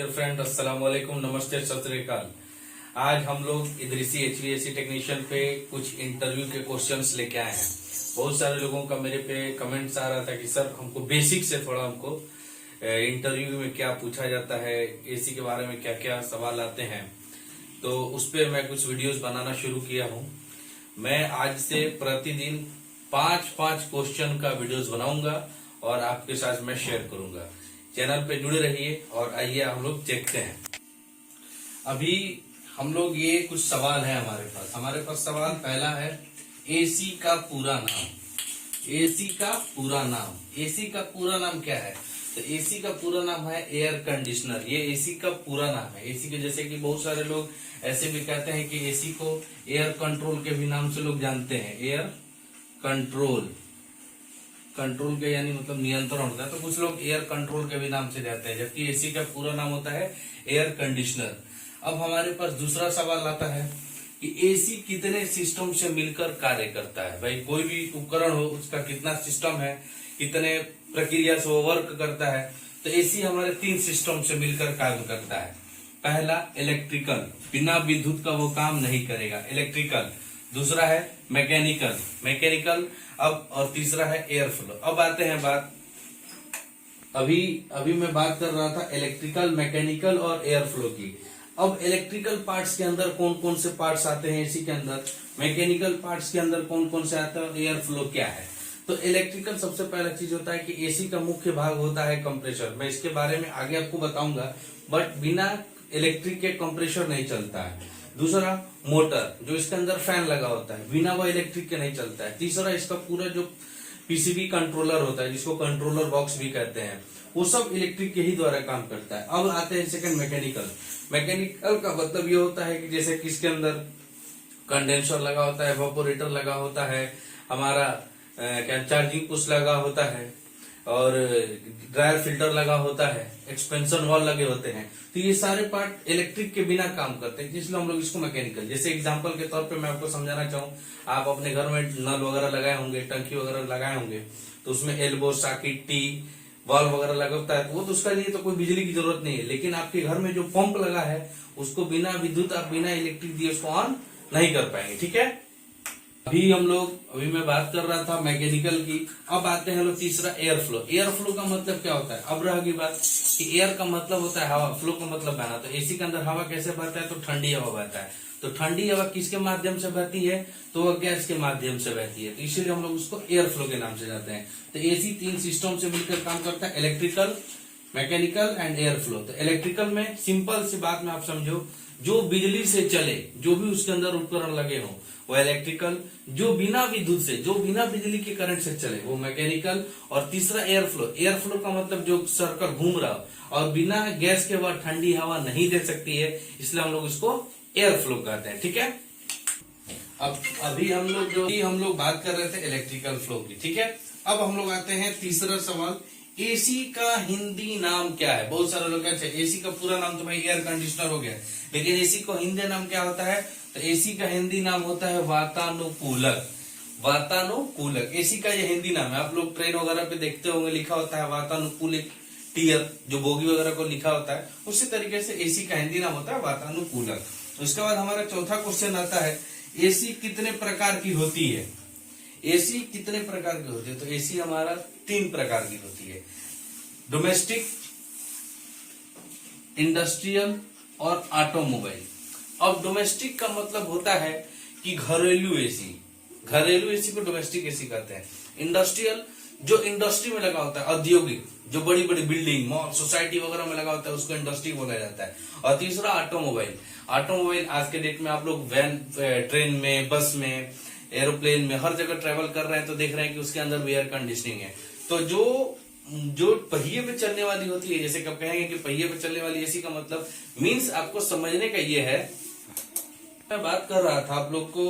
Dear friend, अस्सलाम वालेकुम, नमस्ते, सत श्री अकाल। आज हम लोग इदरीसी HVAC टेक्नीशियन पे कुछ इंटरव्यू के क्वेश्चंस लेके आए हैं। बहुत सारे लोगों का मेरे पे कमेंट्स आ रहा था कि सर हमको बेसिक से थोड़ा हमको इंटरव्यू में क्या पूछा जाता है, एसी के बारे में क्या क्या सवाल आते हैं, तो उस पे मैं कुछ वीडियोस बनाना शुरू किया हूँ। मैं आज से प्रतिदिन 5-5 क्वेश्चन का वीडियोस बनाऊंगा और आपके साथ मैं शेयर करूंगा। चैनल पे जुड़े रहिए और आइए हम लोग देखते हैं। अभी हम लोग ये कुछ सवाल है हमारे पास सवाल पहला है, एसी का पूरा नाम। एसी का पूरा नाम, एसी का पूरा नाम क्या है? तो एसी का पूरा नाम है एयर कंडीशनर। ये एसी का पूरा नाम है। एसी के जैसे कि बहुत सारे लोग ऐसे भी कहते हैं कि एसी को एयर कंट्रोल के भी नाम से लोग जानते हैं। एयर कंट्रोल, कंट्रोल के यानी मतलब नियंत्रण होता है, तो कुछ लोग एयर कंट्रोल के भी नाम से जाते हैं, जबकि एसी का पूरा नाम होता है एयर कंडीशनर। अब हमारे पास दूसरा सवाल आता है कि एसी कितने सिस्टम से मिलकर कार्य करता है। भाई कोई भी उपकरण हो उसका कितना सिस्टम है, कितने प्रक्रिया से वो वर्क करता है। तो एसी हमारे 3 सिस्टम से मिलकर काम करता है। पहला इलेक्ट्रिकल, बिना विद्युत का वो काम नहीं करेगा, इलेक्ट्रिकल। दूसरा है मैकेनिकल, मैकेनिकल। अब और तीसरा है एयर फ्लो। अब आते हैं बात, अभी मैं बात कर रहा था इलेक्ट्रिकल, मैकेनिकल और एयर फ्लो की। अब इलेक्ट्रिकल पार्ट्स के अंदर कौन कौन से पार्ट्स आते हैं एसी के अंदर, मैकेनिकल पार्ट्स के अंदर कौन कौन से आते हैं और एयर फ्लो क्या है। तो इलेक्ट्रिकल सबसे पहला चीज होता है कि एसी का मुख्य भाग होता है कंप्रेसर। मैं इसके बारे में आगे आपको बताऊंगा, बट बिना इलेक्ट्रिक के कंप्रेसर नहीं चलता है। दूसरा मोटर, जो इसके अंदर फैन लगा होता है, बिना वो इलेक्ट्रिक के नहीं चलता है। तीसरा इसका पूरा जो पीसीबी कंट्रोलर होता है, जिसको कंट्रोलर बॉक्स भी कहते हैं, वो सब इलेक्ट्रिक के ही द्वारा काम करता है। अब आते हैं सेकंड मैकेनिकल। मैकेनिकल का मतलब ये होता है कि जैसे कि इसके अंदर कंडेंसर लगा होता है, इवेपोरेटर लगा होता है, हमारा क्या चार्जिंग पुश लगा होता है और ड्रायर फिल्टर लगा होता है, एक्सपेंशन वॉल लगे होते हैं। तो ये सारे पार्ट इलेक्ट्रिक के बिना काम करते हैं, इसलिए हम लोग इसको मैकेनिकल। जैसे एग्जांपल के तौर पे मैं आपको समझाना चाहूँ, आप अपने घर में नल वगैरह लगाए होंगे, टंकी वगैरह लगाए होंगे, तो उसमें एल्बो, सॉकेट, टी, वाल्व वगैरह लगा होता है, तो वो तो उसका लिए तो कोई बिजली की जरूरत नहीं है। लेकिन आपके घर में जो पंप लगा है उसको बिना विद्युत, आप बिना इलेक्ट्रिक दिए उसको ऑन नहीं कर पाएंगे। ठीक है, अभी मैं बात कर रहा था मैकेनिकल की। अब आते हैं लोग तीसरा एयर फ्लो। एयर फ्लो का मतलब क्या होता है? अब रही बात कि एयर का मतलब होता है हवा, फ्लो का मतलब बहना। तो एसी के अंदर हवा कैसे बहता है? तो ठंडी हवा बहता है। तो ठंडी हवा किसके माध्यम से बहती है? तो वह गैस के माध्यम से बहती है। तो इसीलिए हम लोग उसको एयर फ्लो के नाम से जाते हैं। तो एसी 3 सिस्टम से मिलकर काम करता है, electrical, mechanical and air flow. तो इलेक्ट्रिकल में सिंपल सी बात में आप समझो, जो बिजली से चले, जो भी उसके अंदर उपकरण लगे हों वो इलेक्ट्रिकल। जो बिना विद्युत से, जो बिना बिजली के करंट से चले वो मैकेनिकल। और तीसरा एयर फ्लो। एयर फ्लो का मतलब जो सर्कल घूम रहा हो और बिना गैस के बाद ठंडी हवा नहीं दे सकती है, इसलिए हम लोग इसको एयर फ्लो कहते हैं। ठीक है, अब अभी हम लोग बात कर रहे थे इलेक्ट्रिकल फ्लो की। ठीक है, अब हम लोग आते हैं तीसरा सवाल, एसी का हिंदी नाम क्या है? बहुत सारे लोग कहते हैं एसी का पूरा नाम तो भाई एयर कंडीशनर हो गया, लेकिन एसी को हिंदी नाम क्या होता है? तो एसी का हिंदी नाम होता है वातानुकूलक। वातानुकूलक एसी का ये हिंदी नाम है। आप लोग ट्रेन वगैरह पे देखते होंगे लिखा होता है वातानुकूलित टियर, जो बोगी वगैरह को लिखा होता है, उसी तरीके से एसी का हिंदी नाम होता है वातानुकूलक। उसके बाद हमारा चौथा क्वेश्चन आता है, एसी कितने प्रकार की होती है? एसी कितने प्रकार की होती है? तो एसी हमारा 3 प्रकार की होती है, डोमेस्टिक, इंडस्ट्रियल और ऑटोमोबाइल। अब डोमेस्टिक का मतलब होता है कि घरेलू एसी, घरेलू एसी को डोमेस्टिक एसी कहते हैं। इंडस्ट्रियल, जो इंडस्ट्री में लगा होता है, औद्योगिक, जो बड़ी बड़ी बिल्डिंग, मॉल, सोसाइटी वगैरह में लगा होता है, उसको इंडस्ट्री बोला जाता है। और तीसरा ऑटोमोबाइल। ऑटोमोबाइल आज के डेट में आप लोग वैन, ट्रेन में, बस में, एरोप्लेन में, हर जगह ट्रेवल कर रहे हैं तो देख रहे हैं कि उसके अंदर भी एयर कंडीशनिंग है। तो जो पहिए पे चलने वाली होती है, जैसे कब कहेंगे कि पहिए पे चलने वाली एसी का मतलब मीन्स आपको समझने का ये है, मैं बात कर रहा था आप लोग को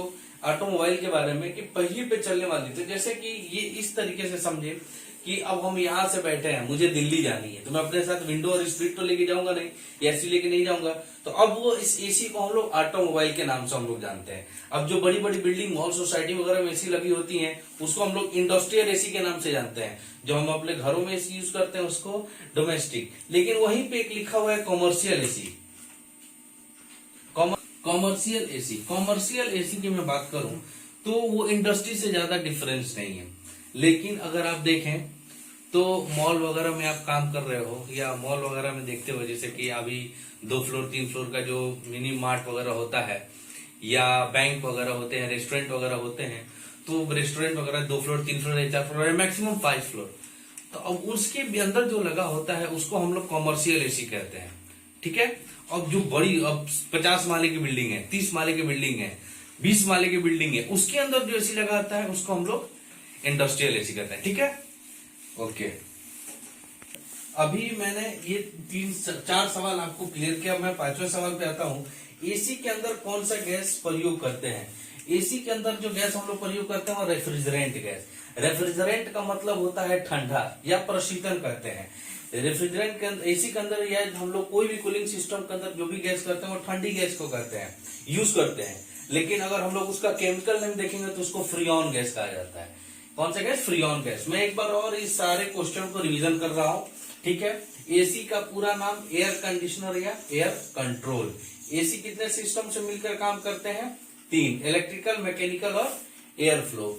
ऑटोमोबाइल के बारे में कि पहिए पे चलने वाली। तो जैसे कि ये इस तरीके से समझे कि अब हम यहाँ से बैठे हैं, मुझे दिल्ली जानी है, तो मैं अपने साथ विंडो और स्प्लिट तो लेके जाऊंगा नहीं, एसी लेके नहीं जाऊंगा। तो अब वो इस एसी को हम लोग ऑटोमोबाइल के नाम से हम लोग जानते हैं। अब जो बड़ी बड़ी बिल्डिंग, मॉल, सोसाइटी वगैरह में एसी लगी होती है, उसको हम लोग इंडस्ट्रियल एसी के नाम से जानते हैं। जो हम अपने घरों में एसी यूज करते हैं उसको डोमेस्टिक। लेकिन वहीं पे एक लिखा हुआ है commercial AC. Commercial AC, commercial AC की मैं बात करूं तो वो इंडस्ट्री से ज्यादा डिफरेंस नहीं है। लेकिन अगर आप देखें तो मॉल वगैरह में आप काम कर रहे हो या मॉल वगैरह में देखते हो, जैसे कि अभी 2 फ्लोर 3 फ्लोर का जो मिनी मार्ट वगैरह होता है या बैंक वगैरह होते हैं, रेस्टोरेंट वगैरह होते हैं, तो रेस्टोरेंट वगैरह 2 floor 3 floor 4 floor maximum 5 floor, तो अब उसके भी अंदर जो लगा होता है उसको हम लोग कॉमर्शियल एसी कहते हैं। ठीक है। अब जो बड़ी, अब 50 माले की बिल्डिंग है, 30 माले की बिल्डिंग है, 20 माले की बिल्डिंग है, उसके अंदर जो एसी लगा होता है उसको हम लोग इंडस्ट्रियल एसी कहते हैं। ठीक है, ओके। अभी मैंने ये 4 सवाल आपको क्लियर किया। मैं 5वें सवाल पे आता हूँ। एसी के अंदर कौन सा गैस प्रयोग करते हैं? एसी के अंदर जो गैस हम लोग प्रयोग करते हैं वो रेफ्रिजरेंट गैस। रेफ्रिजरेंट का मतलब होता है ठंडा या प्रशीतन कहते हैं। रेफ्रिजरेंट के अंदर, एसी के अंदर या हम लोग कोई भी कूलिंग सिस्टम के अंदर जो भी गैस करते हैं वो ठंडी गैस को कहते हैं, यूज करते हैं। लेकिन अगर हम लोग उसका केमिकल नेम देखेंगे तो उसको फ्रीऑन गैस कहा जाता है। कौन सा गैस? Freon gas. मैं एक बार और इस सारे क्वेश्चन को रिवीजन कर रहा हूं। ठीक है। एसी का पूरा नाम एयर कंडीशनर या एयर कंट्रोल। एसी कितने सिस्टम से मिलकर काम करते हैं? 3, इलेक्ट्रिकल, मैकेनिकल और एयर फ्लो।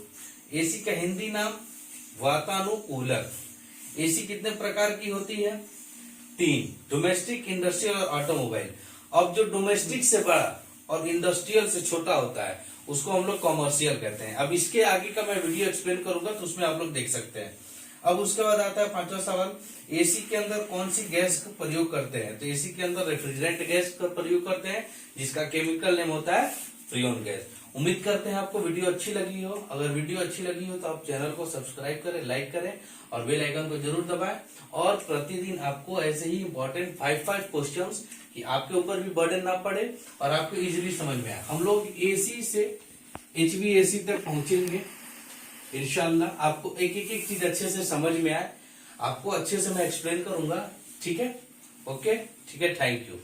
एसी का हिंदी नाम वातानुकूलक। एसी कितने प्रकार की होती है? 3, डोमेस्टिक, इंडस्ट्रियल और ऑटोमोबाइल। अब जो डोमेस्टिक से बड़ा और इंडस्ट्रियल से छोटा होता है उसको हम लोग कॉमर्शियल कहते हैं। अब इसके आगे का मैं वीडियो एक्सप्लेन करूंगा तो उसमें आप लोग देख सकते हैं। अब उसके बाद आता है 5वां सवाल, एसी के अंदर कौन सी गैस का प्रयोग करते हैं? तो एसी के अंदर रेफ्रिजरेंट गैस का प्रयोग करते हैं जिसका केमिकल नेम होता है फ्रीऑन गैस। उम्मीद करते हैं आपको वीडियो अच्छी लगी हो। अगर वीडियो अच्छी लगी हो तो आप चैनल को सब्सक्राइब करें, लाइक करें और बेल आइकन को जरूर दबाएं। और प्रतिदिन आपको ऐसे ही इंपॉर्टेंट 5 क्वेश्चंस कि आपके ऊपर भी बर्डन ना पड़े और आपको इजीली समझ में आए। हम लोग एसी से HVAC तक पहुंचेंगे इंशाल्लाह। आपको एक एक चीज अच्छे से समझ में आए, आपको अच्छे से मैं एक्सप्लेन करूंगा। ठीक है, ओके, ठीक है, थैंक यू।